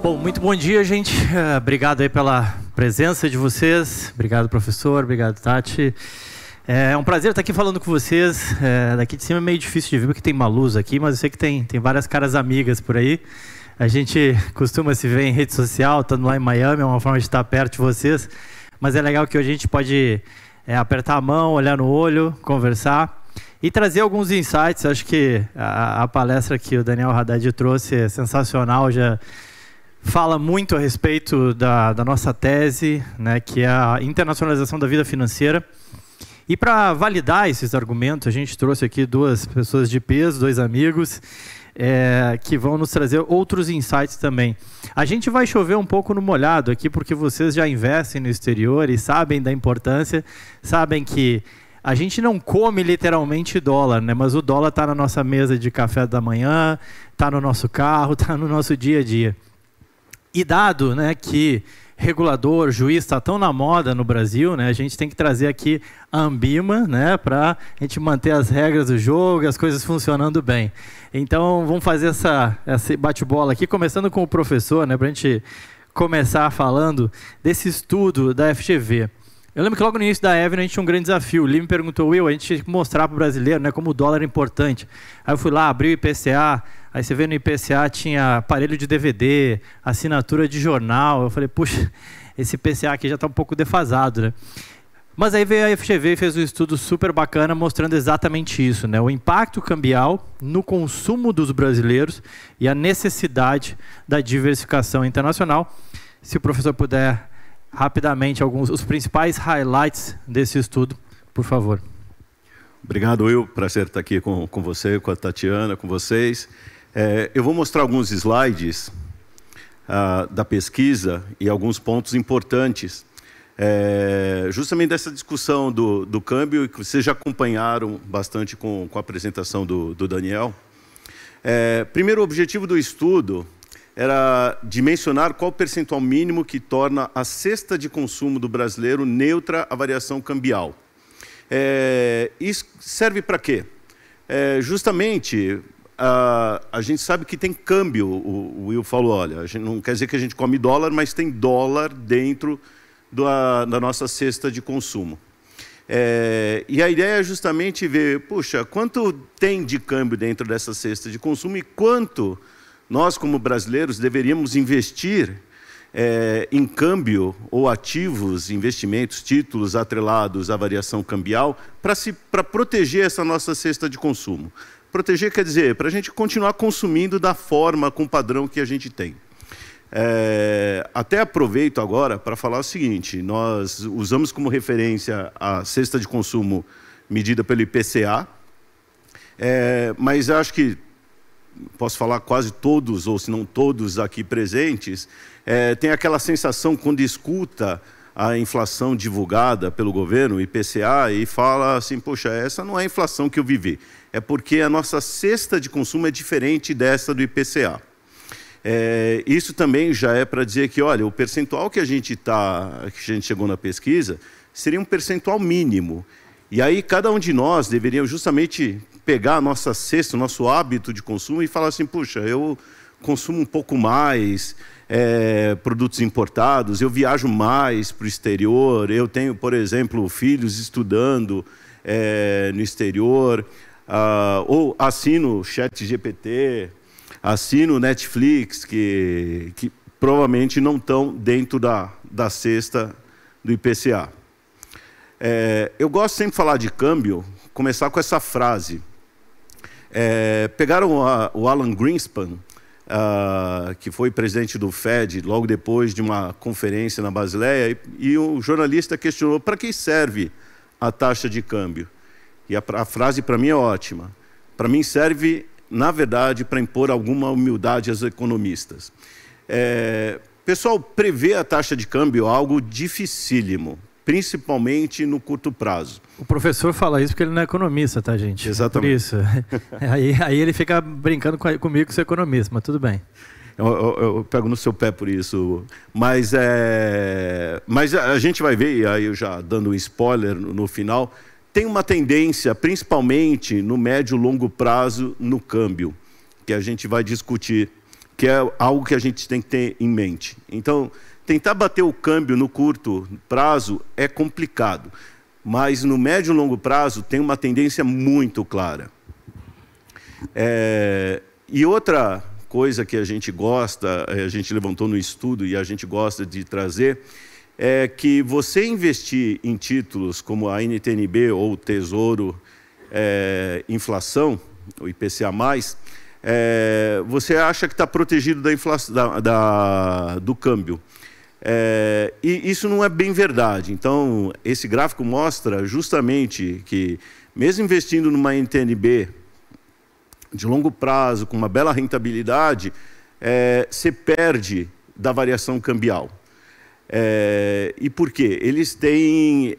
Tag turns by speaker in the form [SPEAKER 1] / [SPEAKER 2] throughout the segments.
[SPEAKER 1] Bom, muito bom dia, gente. Obrigado aí pela presença de vocês. Obrigado, professor. Obrigado, Tati. É um prazer estar aqui falando com vocês. Daqui de cima é meio difícil de ver porque tem uma luz aqui, mas eu sei que tem várias caras amigas por aí. A gente costuma se ver em rede social, estando lá em Miami, é uma forma de estar perto de vocês. Mas é legal que hoje a gente pode apertar a mão, olhar no olho, conversar e trazer alguns insights. Acho que a palestra que o Daniel Haddad trouxe é sensacional, já fala muito a respeito da nossa tese, né, que é a internacionalização da vida financeira. E para validar esses argumentos, a gente trouxe aqui duas pessoas de peso, dois amigos, que vão nos trazer outros insights também. A gente vai chover um pouco no molhado aqui, porque vocês já investem no exterior e sabem da importância, sabem que a gente não come literalmente dólar, né? Mas o dólar está na nossa mesa de café da manhã, está no nosso carro, está no nosso dia a dia. E dado, né, que regulador, juiz está tão na moda no Brasil, né, a gente tem que trazer aqui a Ambima, né, para a gente manter as regras do jogo, as coisas funcionando bem. Então, vamos fazer esse bate-bola aqui, começando com o professor, né, para a gente começar falando desse estudo da FGV. Eu lembro que logo no início da Avenue a gente tinha um grande desafio. O Lee me perguntou, Will, a gente tinha que mostrar para o brasileiro, né, como o dólar é importante. Aí eu fui lá, abri o IPCA, aí você vê no IPCA tinha aparelho de DVD, assinatura de jornal. Eu falei, puxa, esse IPCA aqui já está um pouco defasado, né? Mas aí veio a FGV e fez um estudo super bacana mostrando exatamente isso, né? O impacto cambial no consumo dos brasileiros e a necessidade da diversificação internacional. Se o professor puder rapidamente os principais highlights desse estudo, por favor.
[SPEAKER 2] Obrigado, Will. Prazer estar aqui com você, com a Tatiana, com vocês. Eu vou mostrar alguns slides da pesquisa e alguns pontos importantes, justamente dessa discussão do câmbio, que vocês já acompanharam bastante com a apresentação do Daniel. Primeiro, o objetivo do estudo era dimensionar qual o percentual mínimo que torna a cesta de consumo do brasileiro neutra à variação cambial. Isso serve para quê? Justamente, a gente sabe que tem câmbio, o Will falou, olha, a gente não quer dizer que a gente come dólar, mas tem dólar dentro da nossa cesta de consumo. E a ideia é justamente ver, puxa, quanto tem de câmbio dentro dessa cesta de consumo e quanto nós, como brasileiros, deveríamos investir em câmbio ou ativos, investimentos, títulos atrelados à variação cambial para proteger essa nossa cesta de consumo. Proteger quer dizer, para a gente continuar consumindo da forma, com o padrão que a gente tem. Até aproveito agora para falar o seguinte, nós usamos como referência a cesta de consumo medida pelo IPCA, mas acho que posso falar quase todos, ou se não todos aqui presentes, tem aquela sensação quando escuta a inflação divulgada pelo governo, o IPCA, e fala assim, poxa, essa não é a inflação que eu vivi. É porque a nossa cesta de consumo é diferente dessa do IPCA. Isso também já é para dizer que, olha, o percentual que a gente chegou na pesquisa seria um percentual mínimo. E aí cada um de nós deveria justamente pegar a nossa cesta, o nosso hábito de consumo e falar assim, puxa, eu consumo um pouco mais produtos importados, eu viajo mais para o exterior, eu tenho, por exemplo, filhos estudando no exterior, ou assino ChatGPT, assino Netflix, que provavelmente não estão dentro da cesta do IPCA. Eu gosto sempre de falar de câmbio, começar com essa frase. Pegaram o Alan Greenspan, que foi presidente do Fed, logo depois de uma conferência na Basileia, e o jornalista questionou para que serve a taxa de câmbio. E a frase para mim é ótima. Para mim serve, na verdade, para impor alguma humildade aos economistas. Pessoal, prever a taxa de câmbio é algo dificílimo, principalmente no curto prazo.
[SPEAKER 1] O professor fala isso porque ele não é economista, tá, gente?
[SPEAKER 2] Exatamente.
[SPEAKER 1] Por isso. aí ele fica brincando comigo que sou economista, mas tudo bem.
[SPEAKER 2] Eu pego no seu pé por isso. Mas a gente vai ver, e aí eu já dando um spoiler no final, tem uma tendência, principalmente no médio e longo prazo, no câmbio, que a gente vai discutir, que é algo que a gente tem que ter em mente. Então, tentar bater o câmbio no curto prazo é complicado, mas no médio e longo prazo tem uma tendência muito clara. E outra coisa que a gente gosta, a gente levantou no estudo e a gente gosta de trazer, é que você investir em títulos como a NTNB ou o Tesouro Inflação, o IPCA+, você acha que está protegido da inflação, do câmbio. E isso não é bem verdade. Então, esse gráfico mostra justamente que, mesmo investindo numa NTNB de longo prazo, com uma bela rentabilidade, você perde da variação cambial. E por quê? Eles têm,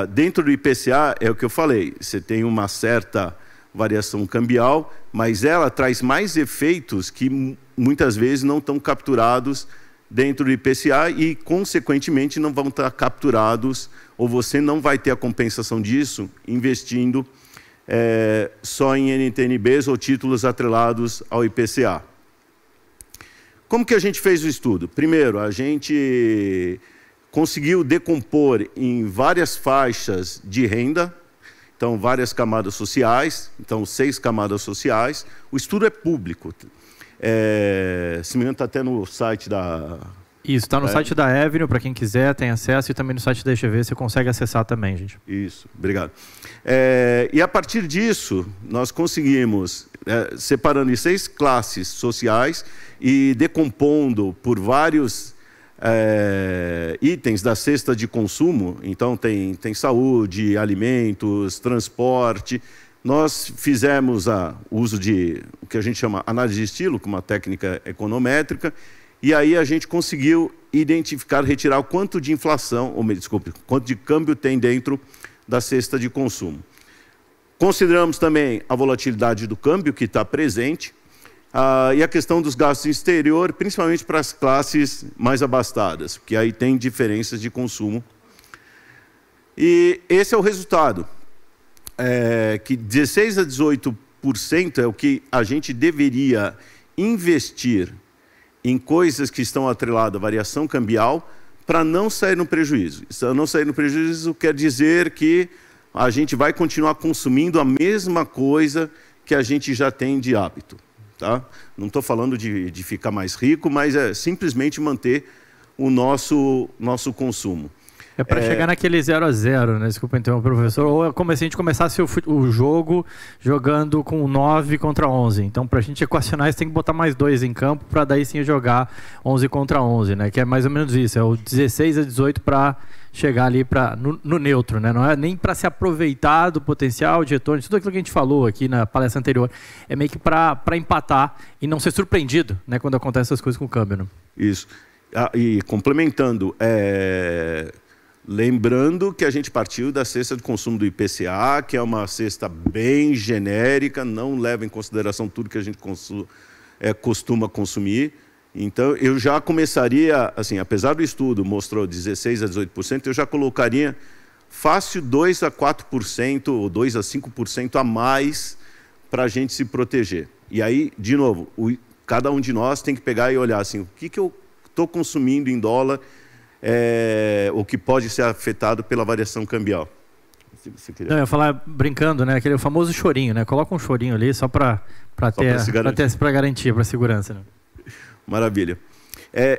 [SPEAKER 2] dentro do IPCA, é o que eu falei, você tem uma certa variação cambial, mas ela traz mais efeitos que muitas vezes não estão capturados dentro do IPCA e, consequentemente, não vão estar capturados, ou você não vai ter a compensação disso investindo só em NTNBs ou títulos atrelados ao IPCA. Como que a gente fez o estudo? Primeiro, a gente conseguiu decompor em várias faixas de renda, então várias camadas sociais, então 6 camadas sociais. O estudo é público. Se me engano, está até no site da...
[SPEAKER 1] Isso, está no site da Avenue, para quem quiser, tem acesso, e também no site da EGV você consegue acessar também, gente.
[SPEAKER 2] Isso, obrigado. E a partir disso, nós conseguimos, separando em 6 classes sociais e decompondo por vários itens da cesta de consumo, então tem saúde, alimentos, transporte. Nós fizemos o uso de o que a gente chama análise de estilo, como uma técnica econométrica, e aí a gente conseguiu identificar, retirar o quanto de inflação, quanto de câmbio tem dentro da cesta de consumo. Consideramos também a volatilidade do câmbio que está presente e a questão dos gastos exterior, principalmente para as classes mais abastadas, porque aí tem diferenças de consumo. E esse é o resultado, que 16% a 18% é o que a gente deveria investir em coisas que estão atreladas à variação cambial para não sair no prejuízo. Se não sair no prejuízo quer dizer que a gente vai continuar consumindo a mesma coisa que a gente já tem de hábito. Tá? Não estou falando de ficar mais rico, mas é simplesmente manter o nosso consumo.
[SPEAKER 1] É para chegar naquele 0 a 0, né? Desculpa interromper, professor. Ou é como se a gente começasse o jogo jogando com 9 contra 11. Então, para a gente equacionar isso, tem que botar mais 2 em campo para daí sim jogar 11 contra 11, né? Que é mais ou menos isso. É o 16 a 18 para chegar ali no neutro, né? Não é nem para se aproveitar do potencial de retorno, tudo aquilo que a gente falou aqui na palestra anterior. É meio que para empatar e não ser surpreendido, né? Quando acontecem essas coisas com o câmbio, né?
[SPEAKER 2] Isso. E complementando, lembrando que a gente partiu da cesta de consumo do IPCA, que é uma cesta bem genérica, não leva em consideração tudo que a gente costuma consumir. Então, eu já começaria, assim, apesar do estudo mostrou 16% a 18%, eu já colocaria fácil 2% a 4% ou 2% a 5% a mais para a gente se proteger. E aí, de novo, cada um de nós tem que pegar e olhar assim, o que eu estou consumindo em dólar, o que pode ser afetado pela variação cambial.
[SPEAKER 1] Não, eu ia falar brincando, né? Aquele famoso chorinho, né? Coloca um chorinho ali só para garantir, para segurança. Né?
[SPEAKER 2] Maravilha.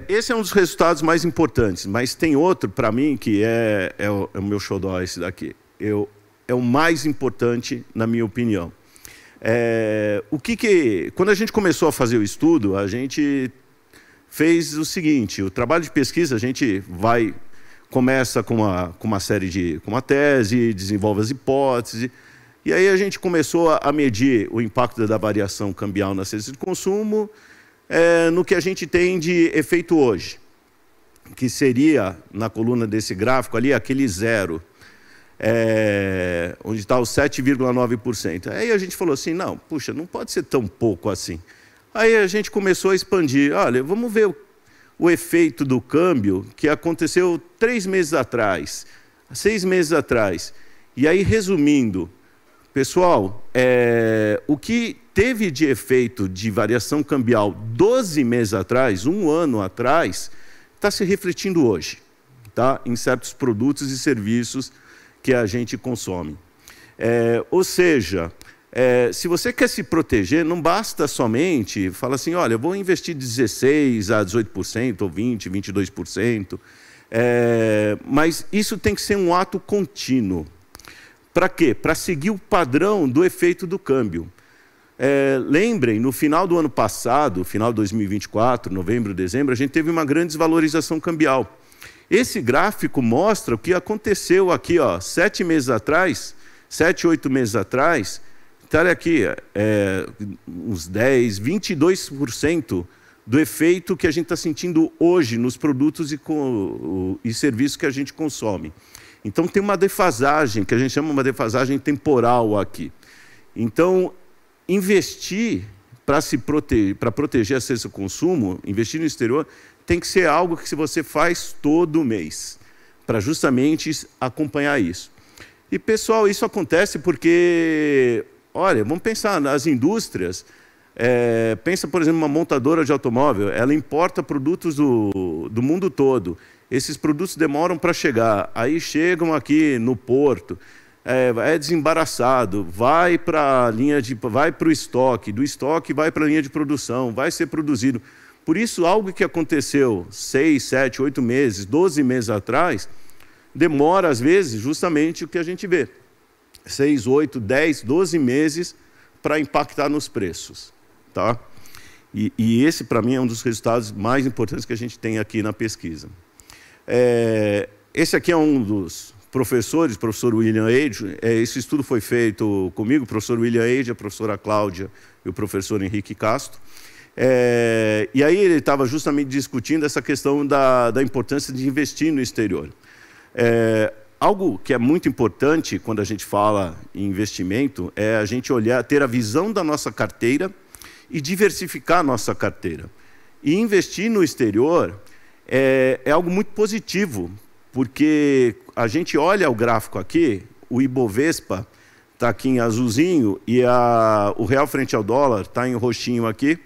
[SPEAKER 2] Esse é um dos resultados mais importantes, mas tem outro para mim que é o meu xodó, esse daqui. É o mais importante, na minha opinião. Quando a gente começou a fazer o estudo, a gente fez o seguinte: o trabalho de pesquisa a gente começa com uma tese, desenvolve as hipóteses, e aí a gente começou a medir o impacto da variação cambial na cesta de consumo no que a gente tem de efeito hoje, que seria, na coluna desse gráfico ali, aquele zero, onde está o 7,9%. Aí a gente falou assim, não, puxa, não pode ser tão pouco assim. Aí a gente começou a expandir. Olha, vamos ver o efeito do câmbio que aconteceu 3 meses atrás, 6 meses atrás. E aí, resumindo, pessoal, o que teve de efeito de variação cambial 12 meses atrás, um ano atrás, está se refletindo hoje, tá? Em certos produtos e serviços que a gente consome. Ou seja, se você quer se proteger, não basta somente falar assim, olha, eu vou investir 16% a 18%, ou 20%, 22%, mas isso tem que ser um ato contínuo. Para quê? Para seguir o padrão do efeito do câmbio. Lembrem, no final do ano passado, final de 2024, novembro, dezembro, a gente teve uma grande desvalorização cambial. Esse gráfico mostra o que aconteceu aqui, ó, 7 meses atrás, 7, 8 meses atrás, então, olha aqui, uns 10, 22% do efeito que a gente está sentindo hoje nos produtos e serviços que a gente consome. Então, tem uma defasagem, que a gente chama uma defasagem temporal aqui. Então, investir para proteger acesso ao consumo, investir no exterior, tem que ser algo que você faz todo mês, para justamente acompanhar isso. E, pessoal, isso acontece porque, olha, vamos pensar nas indústrias. Pensa, por exemplo, uma montadora de automóvel, ela importa produtos do mundo todo. Esses produtos demoram para chegar, aí chegam aqui no porto, é desembaraçado, vai para o estoque, do estoque vai para a linha de produção, vai ser produzido. Por isso, algo que aconteceu 6, 7, 8 meses, 12 meses atrás, demora, às vezes, justamente o que a gente vê. 6, 8, 10, 12 meses para impactar nos preços. Tá? E esse, para mim, é um dos resultados mais importantes que a gente tem aqui na pesquisa. Esse aqui é um dos professores, professor William Age. Esse estudo foi feito comigo, o professor William Age, a professora Cláudia e o professor Henrique Castro. E aí ele estava justamente discutindo essa questão da importância de investir no exterior. Algo que é muito importante quando a gente fala em investimento é a gente ter a visão da nossa carteira e diversificar a nossa carteira. E investir no exterior é algo muito positivo, porque a gente olha o gráfico aqui, o Ibovespa está aqui em azulzinho e o real frente ao dólar está em roxinho aqui.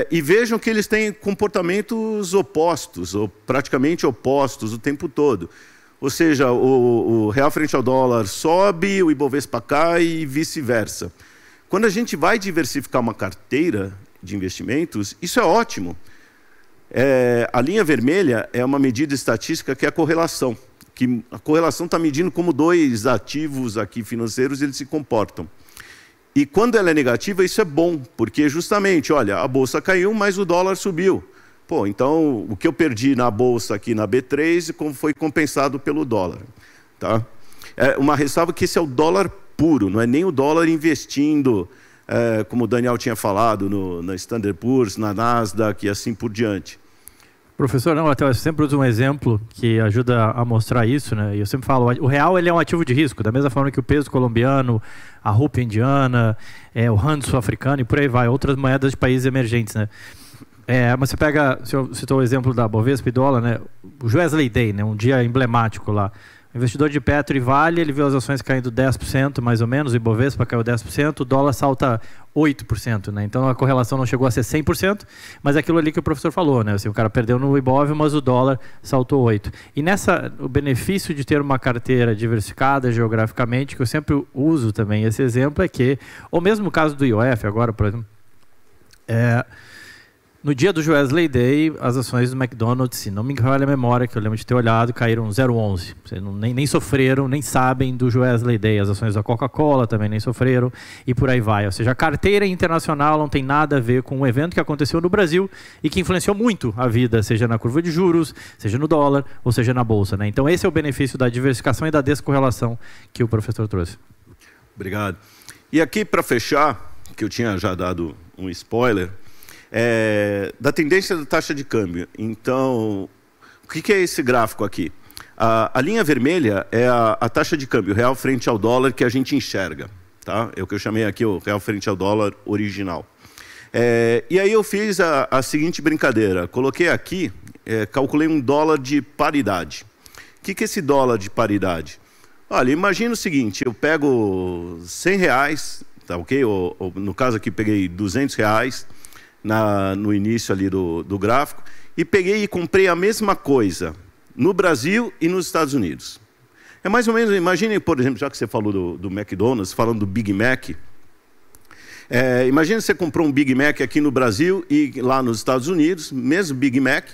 [SPEAKER 2] E vejam que eles têm comportamentos opostos, ou praticamente opostos o tempo todo. Ou seja, o real frente ao dólar sobe, o Ibovespa cai e vice-versa. Quando a gente vai diversificar uma carteira de investimentos, isso é ótimo. A linha vermelha é uma medida estatística que é a correlação. A correlação está medindo como dois ativos aqui financeiros eles se comportam. E quando ela é negativa, isso é bom, porque justamente, olha, a bolsa caiu, mas o dólar subiu. Pô, então, o que eu perdi na bolsa aqui na B3 foi compensado pelo dólar. Tá? Uma ressalva que esse é o dólar puro, não é nem o dólar investindo, como o Daniel tinha falado, na Standard Poor's, na Nasdaq e assim por diante.
[SPEAKER 1] Professor, eu sempre uso um exemplo que ajuda a mostrar isso, né? E eu sempre falo, o real ele é um ativo de risco, da mesma forma que o peso colombiano, a rúpia indiana, o rand sul-africano e por aí vai, outras moedas de países emergentes, né? Mas você pega, o senhor citou o exemplo da Bovespa e dólar, né? O Wesley Day, né? Um dia emblemático lá. O investidor de Petro e Vale, ele viu as ações caindo 10% mais ou menos, o Ibovespa caiu 10%, o dólar salta 8%, né? Então a correlação não chegou a ser 100%, mas é aquilo ali que o professor falou, né? Assim, o cara perdeu no Ibov, mas o dólar saltou 8%. E o benefício de ter uma carteira diversificada geograficamente, que eu sempre uso também esse exemplo, é que, ou mesmo no caso do IOF agora, por exemplo, no dia do Wesley Day, as ações do McDonald's, se não me falha a memória, que eu lembro de ter olhado, caíram 0,11. Vocês nem sofreram, nem sabem do Wesley Day. As ações da Coca-Cola também nem sofreram e por aí vai. Ou seja, a carteira internacional não tem nada a ver com um evento que aconteceu no Brasil e que influenciou muito a vida, seja na curva de juros, seja no dólar ou seja na bolsa, né? Então esse é o benefício da diversificação e da descorrelação que o professor trouxe. Obrigado.
[SPEAKER 2] E aqui, para fechar, que eu tinha já dado um spoiler, da tendência da taxa de câmbio. Então, o que é esse gráfico aqui? A linha vermelha é a taxa de câmbio, real frente ao dólar, que a gente enxerga. Tá? É o que eu chamei aqui o real frente ao dólar original. E aí eu fiz a seguinte brincadeira. Coloquei aqui, calculei um dólar de paridade. O que é esse dólar de paridade? Olha, imagina o seguinte, eu pego R$100, tá ok? Ou, no caso aqui, peguei R$200 no início ali do gráfico, e peguei e comprei a mesma coisa no Brasil e nos Estados Unidos. É mais ou menos, imagine, por exemplo, já que você falou do McDonald's, falando do Big Mac, imagine você comprou um Big Mac aqui no Brasil e lá nos Estados Unidos, mesmo Big Mac,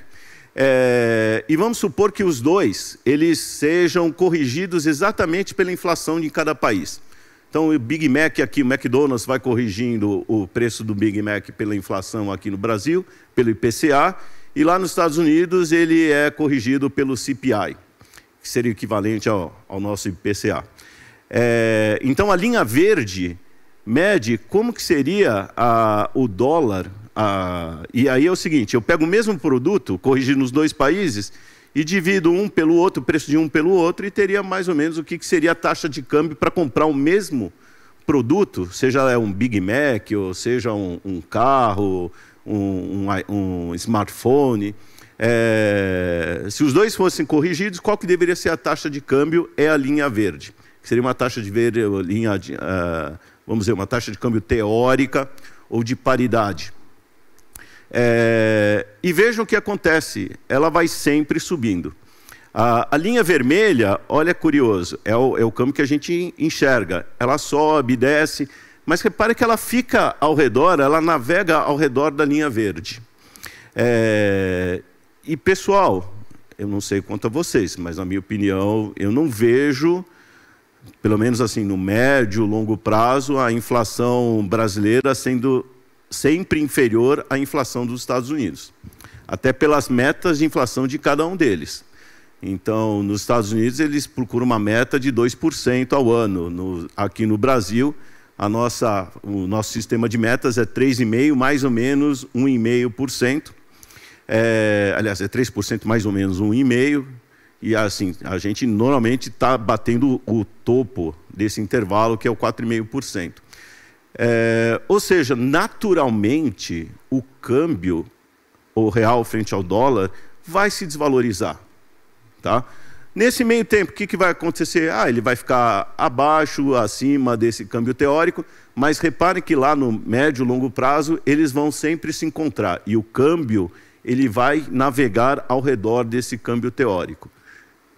[SPEAKER 2] e vamos supor que os dois eles sejam corrigidos exatamente pela inflação de cada país. Então, o Big Mac aqui, o McDonald's vai corrigindo o preço do Big Mac pela inflação aqui no Brasil, pelo IPCA, e lá nos Estados Unidos ele é corrigido pelo CPI, que seria equivalente ao nosso IPCA. Então, a linha verde mede como que seria o dólar. E aí é o seguinte, eu pego o mesmo produto, corrigido nos dois países, e divido um pelo outro, o preço de um pelo outro, e teria mais ou menos o que seria a taxa de câmbio para comprar o mesmo produto, seja um Big Mac, ou seja um carro, um smartphone. Se os dois fossem corrigidos, qual que deveria ser a taxa de câmbio? É a linha verde, que seria uma taxa de vamos dizer, uma taxa de câmbio teórica ou de paridade. E vejam o que acontece, ela vai sempre subindo. A linha vermelha, olha, curioso, é o câmbio que a gente enxerga. Ela sobe, desce, mas repare que ela fica ao redor, ela navega ao redor da linha verde. E, pessoal, eu não sei quanto a vocês, mas na minha opinião, eu não vejo, pelo menos assim, no médio, longo prazo, a inflação brasileira sendo sempre inferior à inflação dos Estados Unidos. Até pelas metas de inflação de cada um deles. Então, nos Estados Unidos, eles procuram uma meta de 2% ao ano. Aqui no Brasil, o nosso sistema de metas é 3,5%, mais ou menos 1,5%. Aliás, é 3% mais ou menos 1,5%. E assim, a gente normalmente está batendo o topo desse intervalo, que é o 4,5%. Ou seja, naturalmente, o câmbio, o real frente ao dólar, vai se desvalorizar. Tá? Nesse meio tempo, o que vai acontecer? Ele vai ficar abaixo, acima desse câmbio teórico, mas reparem que lá no médio e longo prazo, eles vão sempre se encontrar. E o câmbio, ele vai navegar ao redor desse câmbio teórico.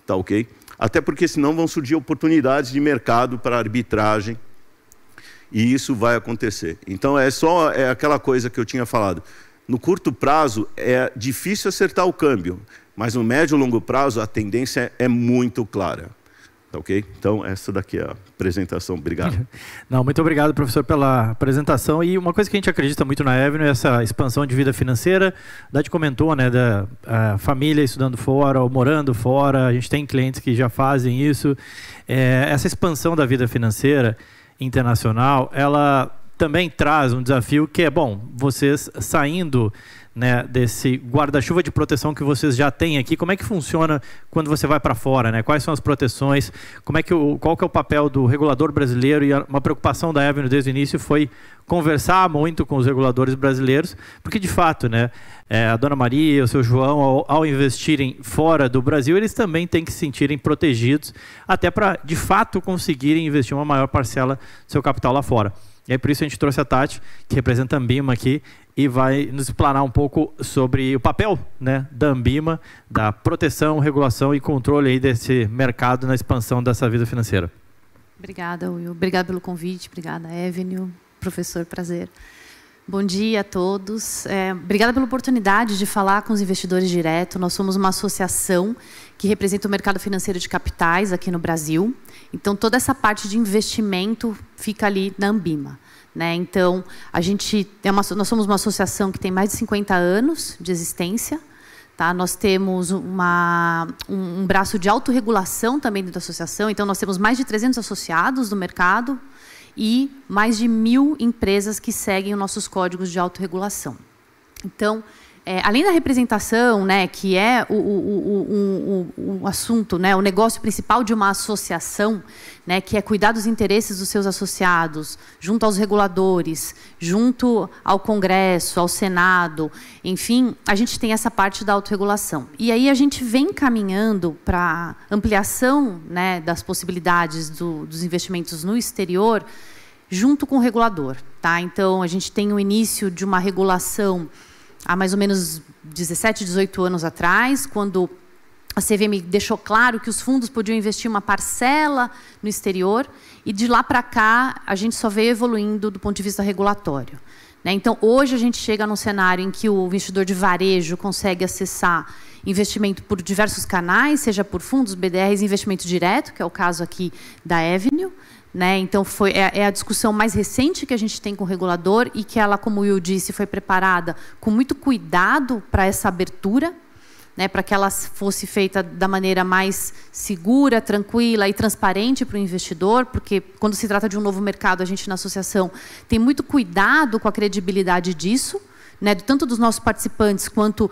[SPEAKER 2] Tá ok? Até porque senão vão surgir oportunidades de mercado para arbitragem, e isso vai acontecer. Então, é aquela coisa que eu tinha falado. No curto prazo, é difícil acertar o câmbio, mas no médio e longo prazo, a tendência é muito clara. Tá ok? Então, essa daqui é a apresentação. Obrigado.
[SPEAKER 1] Não, muito obrigado, professor, pela apresentação. E uma coisa que a gente acredita muito na Avenue é essa expansão de vida financeira. A Dati comentou, né, da família estudando fora ou morando fora. A gente tem clientes que já fazem isso. Essa expansão da vida financeira internacional, ela também traz um desafio que é, bom, vocês saindo, né, desse guarda-chuva de proteção que vocês já têm aqui, como é que funciona quando você vai para fora, né? Quais são as proteções? Qual que é o papel do regulador brasileiro? E uma preocupação da Avenue desde o início foi conversar muito com os reguladores brasileiros, porque de fato, né, a Dona Maria, o seu João, ao investirem fora do Brasil, eles também têm que se sentirem protegidos, até para de fato conseguirem investir uma maior parcela do seu capital lá fora. E aí, por isso a gente trouxe a Tati, que representa a Ambima aqui, e vai nos explanar um pouco sobre o papel, né, da Ambima, da proteção, regulação e controle aí desse mercado na expansão dessa vida financeira.
[SPEAKER 3] Obrigada, Will. Obrigada pelo convite. Obrigada, Avenue. Professor, prazer. Bom dia a todos. Obrigada pela oportunidade de falar com os investidores direto. Nós somos uma associação que representa o mercado financeiro de capitais aqui no Brasil. Então, toda essa parte de investimento fica ali na Ambima, né? Então, nós somos uma associação que tem mais de 50 anos de existência. Tá? Nós temos um braço de autorregulação também dentro da associação. Então, nós temos mais de 300 associados no mercado e mais de 1.000 empresas que seguem os nossos códigos de autorregulação. Então, além da representação, né, que é o assunto, né, o negócio principal de uma associação, né, que é cuidar dos interesses dos seus associados, junto aos reguladores, junto ao Congresso, ao Senado, enfim, a gente tem essa parte da autorregulação. E aí a gente vem caminhando para ampliação, né, das possibilidades dos investimentos no exterior, junto com o regulador. Tá? Então, a gente tem o início de uma regulação há mais ou menos 17, 18 anos atrás, quando a CVM deixou claro que os fundos podiam investir uma parcela no exterior, e de lá para cá a gente só veio evoluindo do ponto de vista regulatório. Né? Então, hoje a gente chega num cenário em que o investidor de varejo consegue acessar investimento por diversos canais, seja por fundos, BDRs, investimento direto, que é o caso aqui da Avenue. Né? Então, é a discussão mais recente que a gente tem com o regulador e que ela, como o Will disse, foi preparada com muito cuidado para essa abertura, né? Para que ela fosse feita da maneira mais segura, tranquila e transparente para o investidor, porque quando se trata de um novo mercado, a gente na associação tem muito cuidado com a credibilidade disso, né? Tanto dos nossos participantes quanto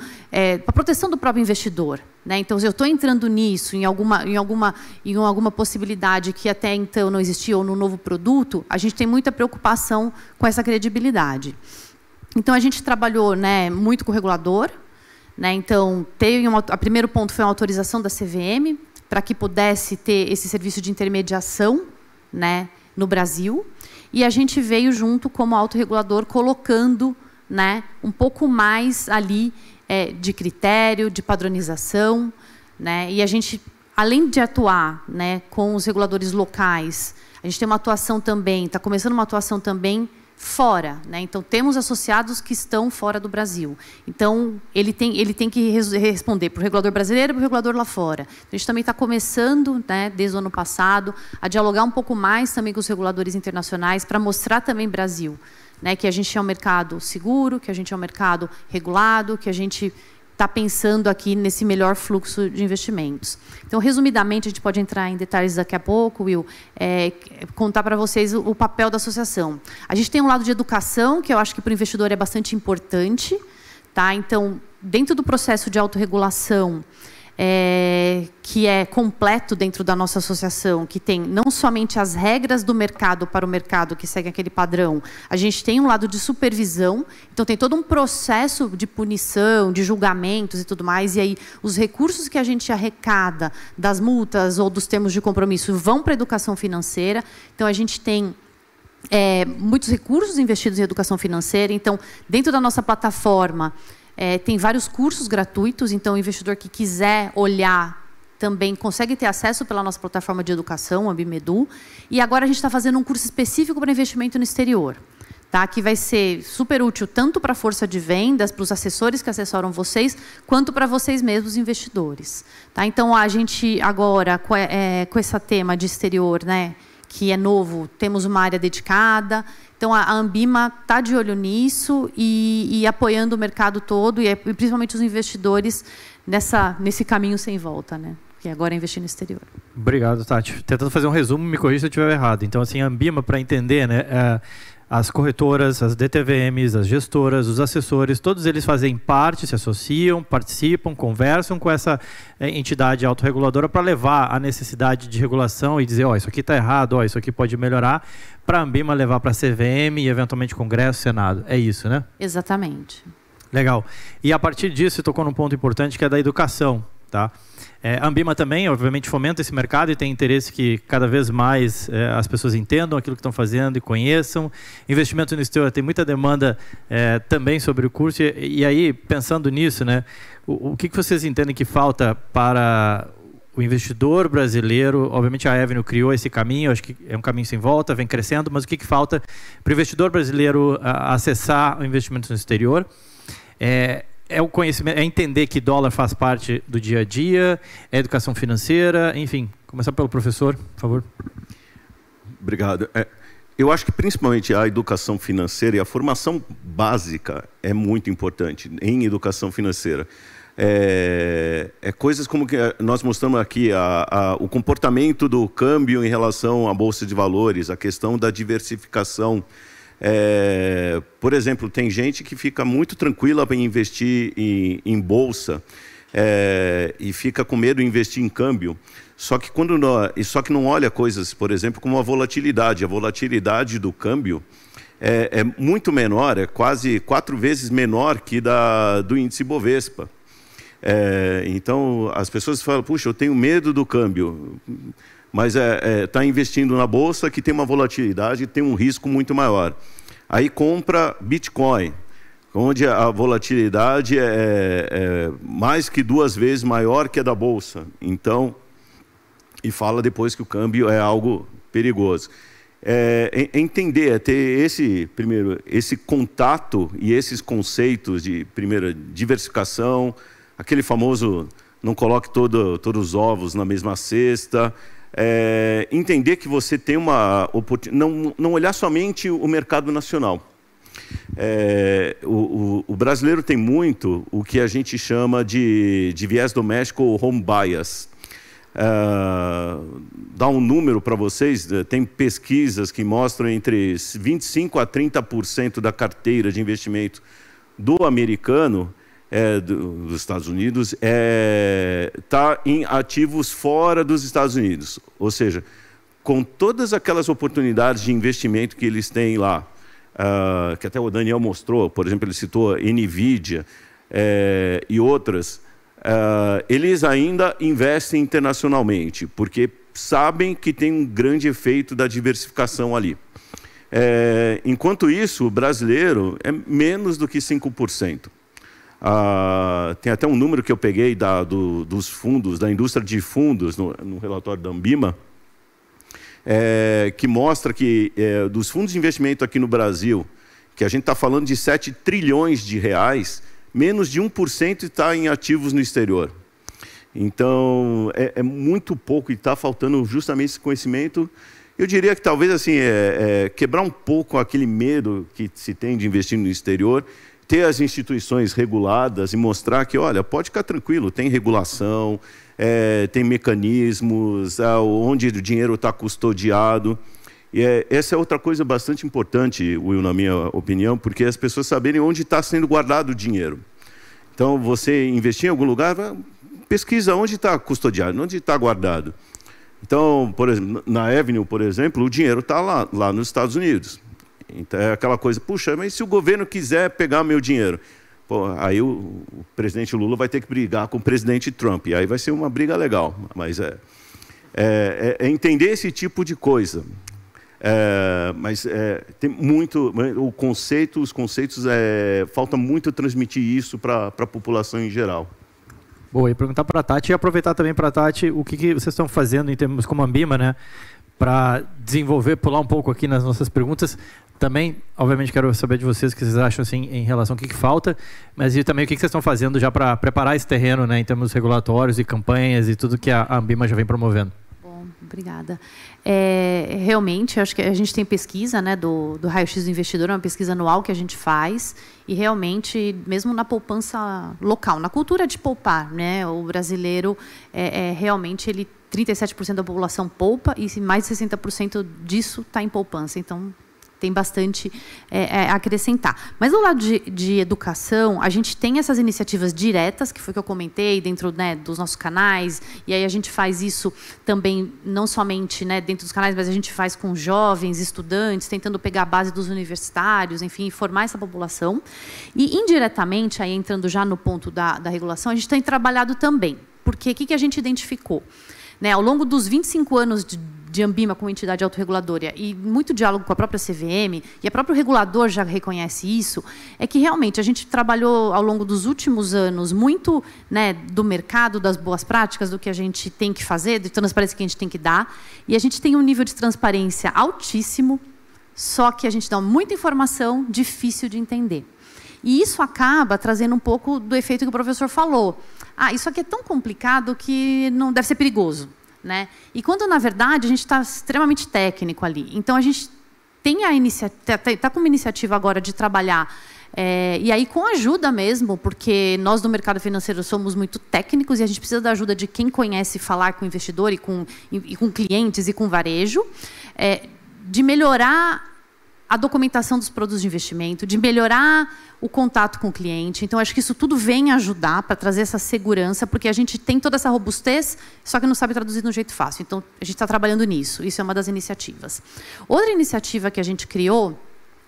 [SPEAKER 3] a proteção do próprio investidor. Né? Então, se eu estou entrando nisso, em alguma possibilidade que até então não existia, ou no novo produto, a gente tem muita preocupação com essa credibilidade. Então, a gente trabalhou, né, muito com o regulador. Né? Então, o primeiro ponto foi a autorização da CVM, para que pudesse ter esse serviço de intermediação, né, no Brasil. E a gente veio junto como autorregulador, colocando, né, um pouco mais ali de critério, de padronização, né? E a gente, além de atuar, né, com os reguladores locais, a gente tem uma atuação também, está começando uma atuação também fora, né? Então, temos associados que estão fora do Brasil. Então, ele tem que responder para o regulador brasileiro e para o regulador lá fora. Então, a gente também está começando, né, desde o ano passado, a dialogar um pouco mais também com os reguladores internacionais para mostrar também Brasil. Né, que a gente é um mercado seguro, que a gente é um mercado regulado, que a gente está pensando aqui nesse melhor fluxo de investimentos. Então, resumidamente, a gente pode entrar em detalhes daqui a pouco, Will, contar para vocês o papel da associação. A gente tem um lado de educação, que eu acho que para o investidor é bastante importante. Tá? Então, dentro do processo de autorregulação, que é completo dentro da nossa associação, que tem não somente as regras do mercado para o mercado, que segue aquele padrão, a gente tem um lado de supervisão, então tem todo um processo de punição, de julgamentos e tudo mais, e aí os recursos que a gente arrecada das multas ou dos termos de compromisso vão para a educação financeira, então a gente tem muitos recursos investidos em educação financeira, então dentro da nossa plataforma, tem vários cursos gratuitos, então o investidor que quiser olhar também consegue ter acesso pela nossa plataforma de educação, a Ambimedu. E agora a gente está fazendo um curso específico para investimento no exterior, tá? Que vai ser super útil tanto para a força de vendas, para os assessores que assessoram vocês, quanto para vocês mesmos, investidores. Tá? Então, a gente agora, com esse tema de exterior, né, que é novo, temos uma área dedicada. Então, a Ambima está de olho nisso e apoiando o mercado todo, e principalmente os investidores nesse caminho sem volta, né? Que agora é investir no exterior.
[SPEAKER 1] Obrigado, Tati. Tentando fazer um resumo, me corrija se eu estiver errado. Então, assim, a Ambima, para entender, né, as corretoras, as DTVMs, as gestoras, os assessores, todos eles fazem parte, se associam, participam, conversam com essa entidade autorreguladora para levar a necessidade de regulação e dizer, ó, isso aqui está errado, ó, isso aqui pode melhorar, para a Ambima levar para a CVM e eventualmente Congresso, Senado. É isso, né?
[SPEAKER 3] Exatamente.
[SPEAKER 1] Legal. E a partir disso, você tocou num ponto importante que é da educação. Tá? A Ambima também, obviamente, fomenta esse mercado e tem interesse que cada vez mais as pessoas entendam aquilo que estão fazendo e conheçam. Investimento no exterior tem muita demanda também sobre o curso. E aí, pensando nisso, né, o que vocês entendem que falta para o investidor brasileiro? Obviamente, a Avenue criou esse caminho, acho que é um caminho sem volta, vem crescendo, mas o que falta para o investidor brasileiro acessar o investimento no exterior? É o conhecimento, é entender que dólar faz parte do dia a dia, é educação financeira, enfim. Começar pelo professor, por favor.
[SPEAKER 2] Obrigado. Eu acho que principalmente a educação financeira e a formação básica é muito importante em educação financeira. Coisas como que nós mostramos aqui, o comportamento do câmbio em relação à bolsa de valores, a questão da diversificação Por exemplo, tem gente que fica muito tranquila para investir em bolsa e fica com medo de investir em câmbio. Só que não olha coisas, por exemplo, como a volatilidade. A volatilidade do câmbio é muito menor, é quase 4 vezes menor que do índice Bovespa. Então, as pessoas falam, puxa, eu tenho medo do câmbio, mas está investindo na bolsa que tem uma volatilidade e tem um risco muito maior. Aí compra Bitcoin, onde a volatilidade é mais que 2 vezes maior que a da bolsa. Então, e fala depois que o câmbio é algo perigoso. Entender, ter esse contato e esses conceitos de, primeiro, diversificação, aquele famoso não coloque todos os ovos na mesma cesta, entender que você tem uma oportunidade, não olhar somente o mercado nacional. O brasileiro tem muito o que a gente chama de viés doméstico ou home bias. Dar um número para vocês, tem pesquisas que mostram entre 25% a 30% da carteira de investimento do americano, dos Estados Unidos, está em ativos fora dos Estados Unidos. Ou seja, com todas aquelas oportunidades de investimento que eles têm lá, que até o Daniel mostrou, por exemplo, ele citou NVIDIA e outras, eles ainda investem internacionalmente, porque sabem que tem um grande efeito da diversificação ali. Enquanto isso, o brasileiro é menos do que 5%. Tem até um número que eu peguei dos fundos, da indústria de fundos, no relatório da Ambima, que mostra que dos fundos de investimento aqui no Brasil, que a gente está falando de 7 trilhões de reais, menos de 1% está em ativos no exterior. Então, é muito pouco e está faltando justamente esse conhecimento. Eu diria que talvez assim, quebrar um pouco aquele medo que se tem de investir no exterior, ter as instituições reguladas e mostrar que, olha, pode ficar tranquilo, tem regulação, tem mecanismos, onde o dinheiro está custodiado. E essa é outra coisa bastante importante, Will, na minha opinião, porque as pessoas saberem onde está sendo guardado o dinheiro. Então, você investir em algum lugar, pesquisa onde está custodiado, onde está guardado. Então, por exemplo, na Avenue, por exemplo, o dinheiro está lá nos Estados Unidos. Então, é aquela coisa, puxa, mas se o governo quiser pegar meu dinheiro? Pô, aí o presidente Lula vai ter que brigar com o presidente Trump, e aí vai ser uma briga legal. Mas entender esse tipo de coisa. Mas tem muito, os conceitos, falta muito transmitir isso para a população em geral.
[SPEAKER 1] Boa, e perguntar para a Tati e aproveitar também para a Tati o que vocês estão fazendo em termos como Ambima, né, para desenvolver, pular um pouco aqui nas nossas perguntas. Também, obviamente, quero saber de vocês o que vocês acham assim, em relação ao que falta, mas e também o que vocês estão fazendo já para preparar esse terreno, né, em termos regulatórios e campanhas e tudo que a Ambima já vem promovendo.
[SPEAKER 3] Obrigada. Realmente, acho que a gente tem pesquisa, né, do Raio-X do Investidor, é uma pesquisa anual que a gente faz, e realmente, mesmo na poupança local, na cultura de poupar, né, o brasileiro, realmente, 37% da população poupa, e mais de 60% disso está em poupança. Então, tem bastante a acrescentar. Mas do lado de educação, a gente tem essas iniciativas diretas, que foi que eu comentei, dentro, né, dos nossos canais, e aí a gente faz isso também, não somente, né, dentro dos canais, mas a gente faz com jovens, estudantes, tentando pegar a base dos universitários, enfim, formar essa população. E, indiretamente, aí entrando já no ponto da regulação, a gente tem trabalhado também. Porque o que a gente identificou? Né, ao longo dos 25 anos de Ambima como entidade autorreguladora e muito diálogo com a própria CVM, e o próprio regulador já reconhece isso, é que realmente a gente trabalhou ao longo dos últimos anos muito, né, do mercado, das boas práticas, do que a gente tem que fazer, de transparência que a gente tem que dar, e a gente tem um nível de transparência altíssimo, só que a gente dá muita informação difícil de entender. E isso acaba trazendo um pouco do efeito que o professor falou. Isso aqui é tão complicado que não deve ser perigoso, né? E quando, na verdade, a gente está extremamente técnico ali. Então, a gente tem está com uma iniciativa agora de trabalhar, e aí com ajuda mesmo, porque nós do mercado financeiro somos muito técnicos e a gente precisa da ajuda de quem conhece falar com o investidor e com clientes e com varejo, de melhorar a documentação dos produtos de investimento, de melhorar o contato com o cliente. Então, acho que isso tudo vem ajudar para trazer essa segurança, porque a gente tem toda essa robustez, só que não sabe traduzir de um jeito fácil. Então, a gente está trabalhando nisso. Isso é uma das iniciativas. Outra iniciativa que a gente criou,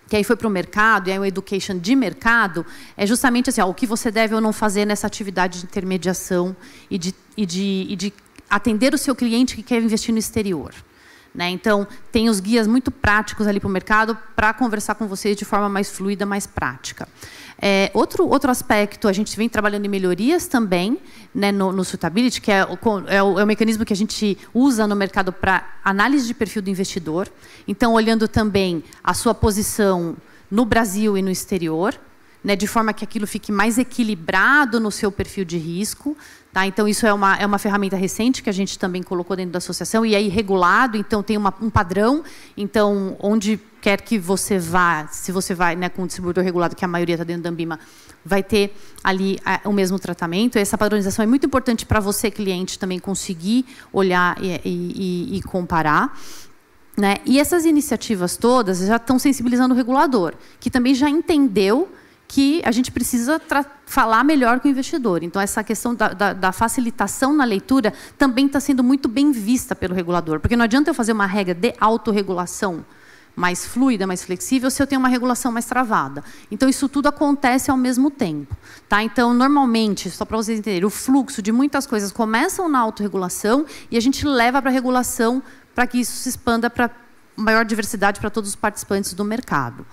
[SPEAKER 3] que aí foi para o mercado, e aí o education de mercado, é justamente assim, o que você deve ou não fazer nessa atividade de intermediação e de atender o seu cliente que quer investir no exterior. Né? Então, tem os guias muito práticos ali para o mercado para conversar com vocês de forma mais fluida, mais prática. Outro aspecto, a gente vem trabalhando em melhorias também, né, no Suitability, que é o mecanismo que a gente usa no mercado para análise de perfil do investidor. Então, olhando também a sua posição no Brasil e no exterior, né, de forma que aquilo fique mais equilibrado no seu perfil de risco. Tá? Então, isso é uma ferramenta recente que a gente também colocou dentro da associação e aí regulado, então tem um padrão. Então, onde quer que você vá, se você vai, né, com um distribuidor regulado, que a maioria está dentro da Anbima, vai ter ali o mesmo tratamento. Essa padronização é muito importante para você, cliente, também conseguir olhar e comparar. Né? E essas iniciativas todas já estão sensibilizando o regulador, que também já entendeu que a gente precisa falar melhor com o investidor. Então, essa questão da facilitação na leitura também está sendo muito bem vista pelo regulador, porque não adianta eu fazer uma regra de autorregulação mais fluida, mais flexível, se eu tenho uma regulação mais travada. Então, isso tudo acontece ao mesmo tempo. Tá? Então, normalmente, só para vocês entenderem, o fluxo de muitas coisas começam na autorregulação e a gente leva para a regulação para que isso se expanda para maior diversidade para todos os participantes do mercado.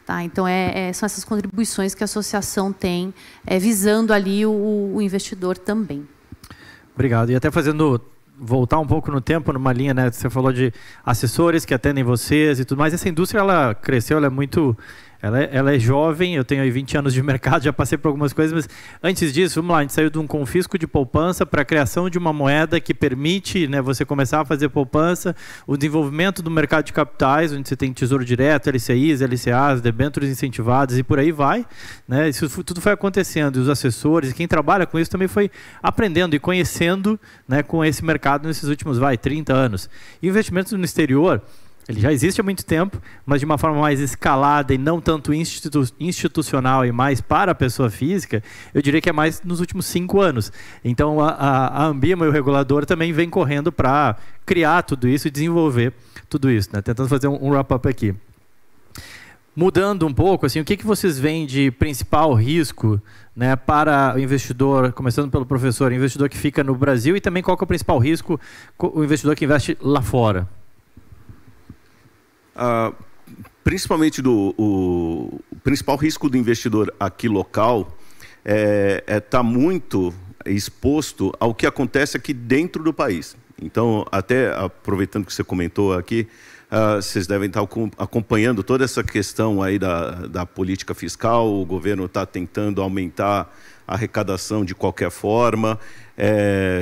[SPEAKER 3] Tá, então, são essas contribuições que a associação tem, visando ali o investidor também.
[SPEAKER 1] Obrigado. E até voltar um pouco no tempo, numa linha, né? Você falou de assessores que atendem vocês e tudo mais. Essa indústria, ela cresceu, ela é muito... Ela é jovem, eu tenho aí 20 anos de mercado, já passei por algumas coisas, mas antes disso, vamos lá, a gente saiu de um confisco de poupança para a criação de uma moeda que permite, né, você começar a fazer poupança, o desenvolvimento do mercado de capitais, onde você tem tesouro direto, LCIs, LCAs, debêntures incentivadas e por aí vai. Né, isso tudo foi acontecendo, e os assessores, e quem trabalha com isso também foi aprendendo e conhecendo, né, com esse mercado nesses últimos 30 anos. E investimentos no exterior, ele já existe há muito tempo, mas de uma forma mais escalada e não tanto institucional e mais para a pessoa física, eu diria que é mais nos últimos 5 anos. Então, a Anbima e o regulador também vem correndo para criar tudo isso e desenvolver tudo isso. Né? Tentando fazer um wrap-up aqui. Mudando um pouco, assim, o que vocês veem de principal risco, né, para o investidor, começando pelo professor, o investidor que fica no Brasil, e também qual que é o principal risco, o investidor que investe lá fora?
[SPEAKER 2] Principalmente o principal risco do investidor aqui local tá muito exposto ao que acontece aqui dentro do país. Então, até aproveitando que você comentou aqui, vocês devem estar acompanhando toda essa questão aí da política fiscal. O governo está tentando aumentar a arrecadação de qualquer forma.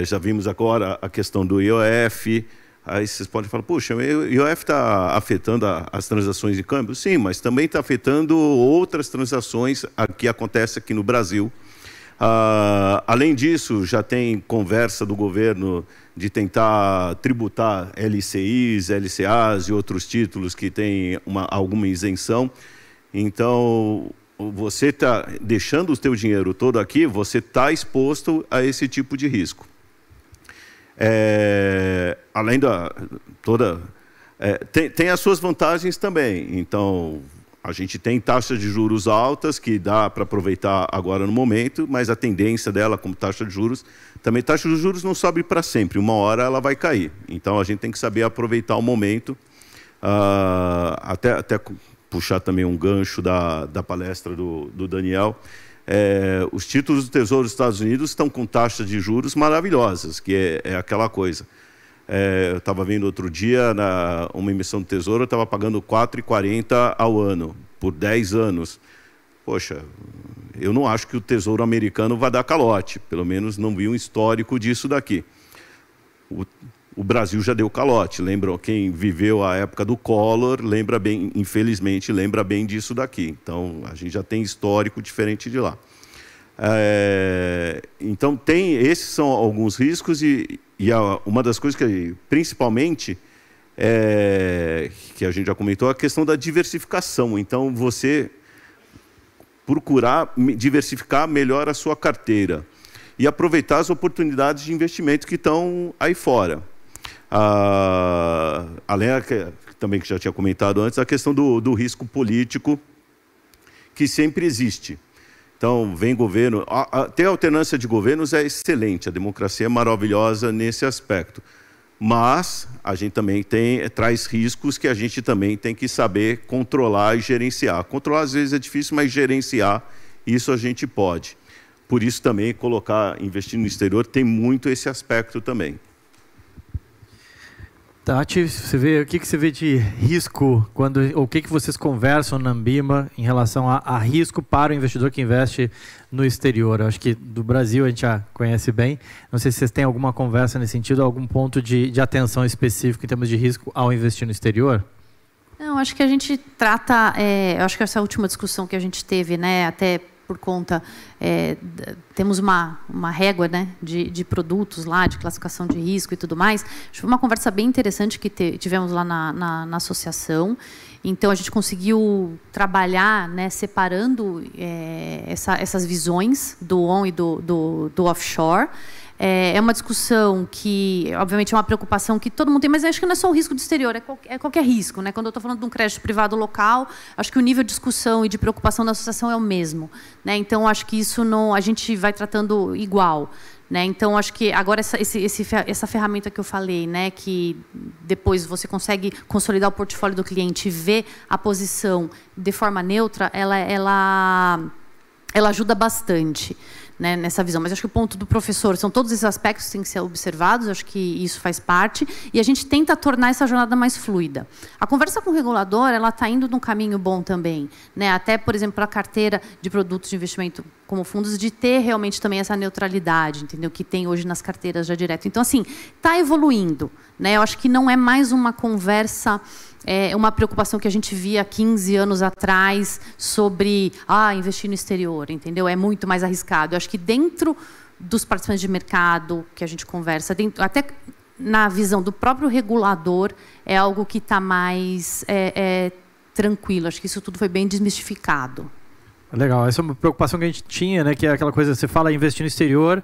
[SPEAKER 2] Já vimos agora a questão do IOF. Aí vocês podem falar, puxa, o IOF está afetando as transações de câmbio? Sim, mas também está afetando outras transações que acontecem aqui no Brasil. Além disso, já tem conversa do governo de tentar tributar LCIs, LCAs e outros títulos que têm alguma isenção. Então, você está deixando o seu dinheiro todo aqui, você está exposto a esse tipo de risco. Além tem as suas vantagens também. Então, a gente tem taxas de juros altas que dá para aproveitar agora no momento, mas a tendência dela, como taxa de juros, também taxa de juros não sobe para sempre, uma hora ela vai cair. Então, a gente tem que saber aproveitar o momento, até puxar também um gancho da palestra do Daniel. Os títulos do Tesouro dos Estados Unidos estão com taxas de juros maravilhosas, que é aquela coisa. Eu estava vendo outro dia, uma emissão do Tesouro, eu estava pagando 4,40 ao ano, por 10 anos. Poxa, eu não acho que o Tesouro americano vai dar calote, pelo menos não vi um histórico disso daqui. O Brasil já deu calote, lembram? Quem viveu a época do Collor, lembra bem, infelizmente, lembra bem disso daqui. Então, a gente já tem histórico diferente de lá. Então, esses são alguns riscos e uma das coisas que, principalmente, que a gente já comentou, a questão da diversificação. Então, você procurar diversificar melhor a sua carteira e aproveitar as oportunidades de investimento que estão aí fora. Além também que já tinha comentado antes, a questão do risco político, que sempre existe. Então, vem governo... Ter alternância de governos é excelente, a democracia é maravilhosa nesse aspecto. Mas a gente também traz riscos que a gente também tem que saber controlar e gerenciar. Controlar, às vezes, é difícil, mas gerenciar, isso a gente pode. Por isso, também, investir no exterior tem muito esse aspecto também.
[SPEAKER 1] Tati, o que você vê de risco, o que vocês conversam na Ambima em relação a risco para o investidor que investe no exterior? Eu acho que do Brasil a gente já conhece bem. Não sei se vocês têm alguma conversa nesse sentido, algum ponto de atenção específico em termos de risco ao investir no exterior?
[SPEAKER 3] Não, acho que a gente trata... eu acho que essa última discussão que a gente teve, né, até por conta... temos uma régua, né, de produtos lá, de classificação de risco e tudo mais. Acho que foi uma conversa bem interessante que tivemos lá na associação. Então, a gente conseguiu trabalhar, né, separando essas visões do on e do offshore. É uma discussão que, obviamente, é uma preocupação que todo mundo tem, mas acho que não é só o risco do exterior, é qualquer risco, né? Quando eu estou falando de um crédito privado local, acho que o nível de discussão e de preocupação da associação é o mesmo, né? Então, acho que isso a gente vai tratando igual, né? Então, acho que agora essa ferramenta que eu falei, né, que depois você consegue consolidar o portfólio do cliente e ver a posição de forma neutra, ela ajuda bastante, né, nessa visão. Mas acho que o ponto do professor são todos esses aspectos que têm que ser observados, acho que isso faz parte, e a gente tenta tornar essa jornada mais fluida. A conversa com o regulador, ela está indo num caminho bom também, né? Até, por exemplo, a carteira de produtos de investimento como fundos, de ter realmente também essa neutralidade, entendeu? Que tem hoje nas carteiras já direto. Então, assim, está evoluindo, né? Eu acho que não é mais uma conversa... uma preocupação que a gente via 15 anos atrás sobre investir no exterior, entendeu? É muito mais arriscado. Eu acho que dentro dos participantes de mercado que a gente conversa, até na visão do próprio regulador, é algo que está mais tranquilo. Acho que isso tudo foi bem desmistificado.
[SPEAKER 1] Legal. Essa é uma preocupação que a gente tinha, né? Que é aquela coisa, você fala investir no exterior...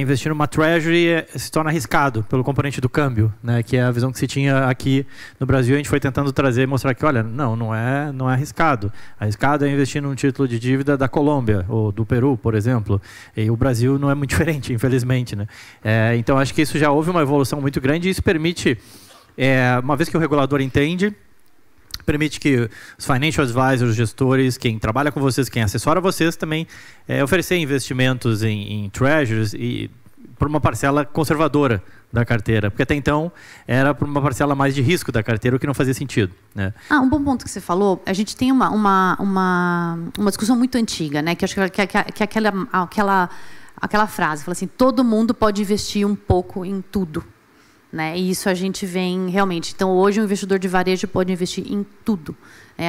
[SPEAKER 1] investir numa treasury se torna arriscado pelo componente do câmbio, né, que é a visão que se tinha aqui no Brasil. A gente foi tentando trazer e mostrar que, olha, não é arriscado. Arriscado é investir num título de dívida da Colômbia ou do Peru, por exemplo. E o Brasil não é muito diferente, infelizmente, né? Então, acho que isso já houve uma evolução muito grande e isso permite, uma vez que o regulador entende, permite que os financial advisors, os gestores, quem trabalha com vocês, quem assessora vocês, também oferecer investimentos em treasuries e por uma parcela conservadora da carteira. Porque até então era por uma parcela mais de risco da carteira, o que não fazia sentido, né?
[SPEAKER 3] Um bom ponto que você falou, a gente tem uma discussão muito antiga, né? Que acho que é aquela frase, fala assim, todo mundo pode investir um pouco em tudo. Né? E isso a gente vem realmente. Então, hoje, o investidor de varejo pode investir em tudo.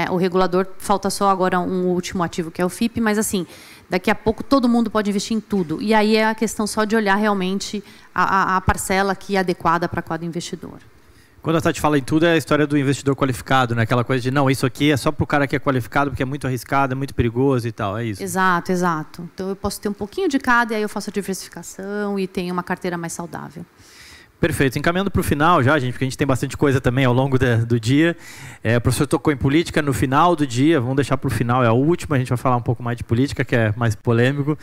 [SPEAKER 3] O regulador, falta só agora um último ativo, que é o FIP, mas, assim, daqui a pouco todo mundo pode investir em tudo. E aí é a questão só de olhar realmente a parcela que é adequada para cada investidor.
[SPEAKER 1] Quando a Tati fala em tudo, é a história do investidor qualificado, né? Aquela coisa de, não, isso aqui é só para o cara que é qualificado, porque é muito arriscado, é muito perigoso e tal, é isso.
[SPEAKER 3] Exato. Então, eu posso ter um pouquinho de cada, e aí eu faço a diversificação e tenho uma carteira mais saudável.
[SPEAKER 1] Perfeito. Encaminhando para o final já, gente, porque a gente tem bastante coisa também ao longo do dia. O professor tocou em política no final do dia, vamos deixar para o final, é a última, a gente vai falar um pouco mais de política, que é mais polêmico.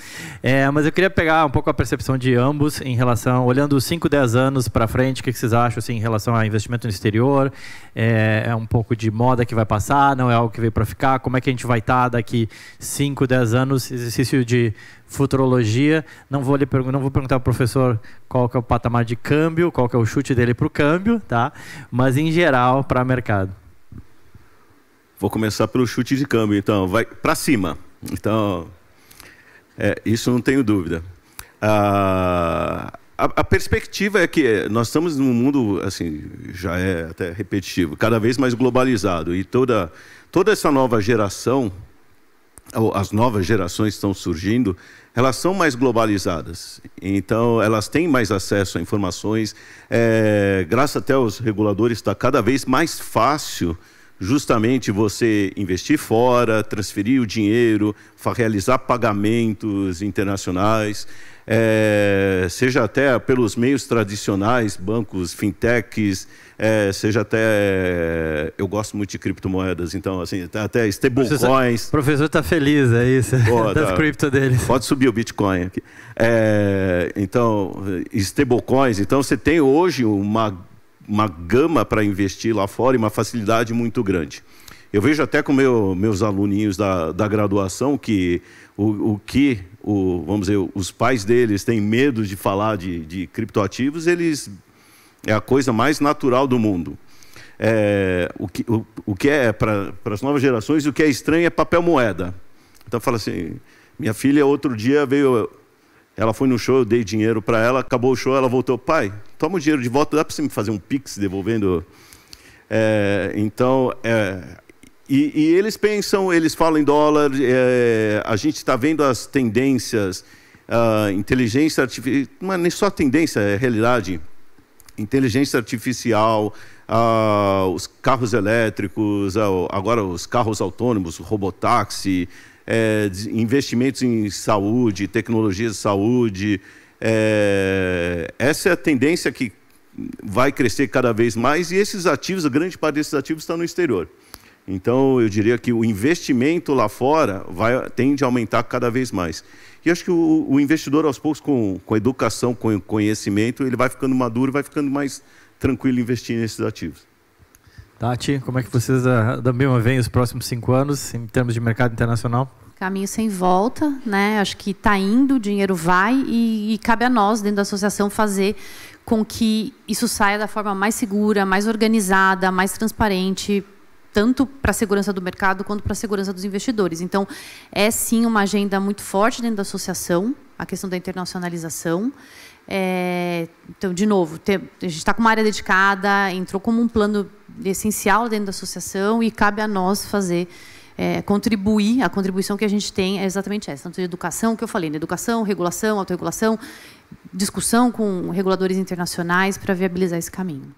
[SPEAKER 1] Mas eu queria pegar um pouco a percepção de ambos em relação, olhando 5, 10 anos para frente, o que vocês acham assim, em relação a investimento no exterior? É um pouco de moda que vai passar, não é algo que veio para ficar? Como é que a gente vai estar daqui 5, 10 anos? Exercício de futurologia. Não vou perguntar ao professor qual que é o patamar de câmbio, qual que é o chute dele para o câmbio, tá? Mas em geral para mercado.
[SPEAKER 2] Vou começar pelo chute de câmbio, então vai para cima. Então, isso não tenho dúvida. A perspectiva é que nós estamos num mundo, assim, já é até repetitivo, cada vez mais globalizado, e toda essa nova geração as novas gerações que estão surgindo, elas são mais globalizadas. Então, elas têm mais acesso a informações. Graças até aos reguladores, está cada vez mais fácil justamente você investir fora, transferir o dinheiro, realizar pagamentos internacionais, seja até pelos meios tradicionais, bancos, fintechs, seja até... Eu gosto muito de criptomoedas, então, assim, até stablecoins.
[SPEAKER 1] O professor está feliz, é isso, das cripto deles.
[SPEAKER 2] Pode subir o Bitcoin aqui. Então, stablecoins. Então, você tem hoje uma gama para investir lá fora e uma facilidade muito grande. Eu vejo até com meus aluninhos da graduação que vamos dizer, os pais deles têm medo de falar de criptoativos, é a coisa mais natural do mundo. O que é para as novas gerações, o que é estranho é papel moeda. Então fala assim, minha filha outro dia veio, ela foi no show, eu dei dinheiro para ela, acabou o show, ela voltou, pai, toma o dinheiro de volta, dá para você me fazer um Pix devolvendo? E eles pensam, eles falam em dólar, a gente está vendo as tendências, inteligência artificial, não é nem só tendência, é realidade, inteligência artificial, os carros elétricos, agora os carros autônomos, robotáxi, investimentos em saúde, tecnologias de saúde. Essa é a tendência que vai crescer cada vez mais e esses ativos, a grande parte desses ativos está no exterior. Então, eu diria que o investimento lá fora tende a aumentar cada vez mais. E acho que o investidor, aos poucos, com educação, com conhecimento, ele vai ficando maduro, vai ficando mais tranquilo investir nesses ativos.
[SPEAKER 1] Tati, como é que vocês também veem os próximos 5 anos, em termos de mercado internacional?
[SPEAKER 3] Caminho sem volta, né? Acho que está indo, o dinheiro vai e cabe a nós, dentro da associação, fazer com que isso saia da forma mais segura, mais organizada, mais transparente, tanto para a segurança do mercado quanto para a segurança dos investidores. Então, é sim uma agenda muito forte dentro da associação, a questão da internacionalização. Então, de novo, a gente está com uma área dedicada, entrou como um plano essencial dentro da associação e cabe a nós fazer, contribuir, a contribuição que a gente tem é exatamente essa, tanto de educação, que eu falei, né? Educação, regulação, autorregulação, discussão com reguladores internacionais para viabilizar esse caminho.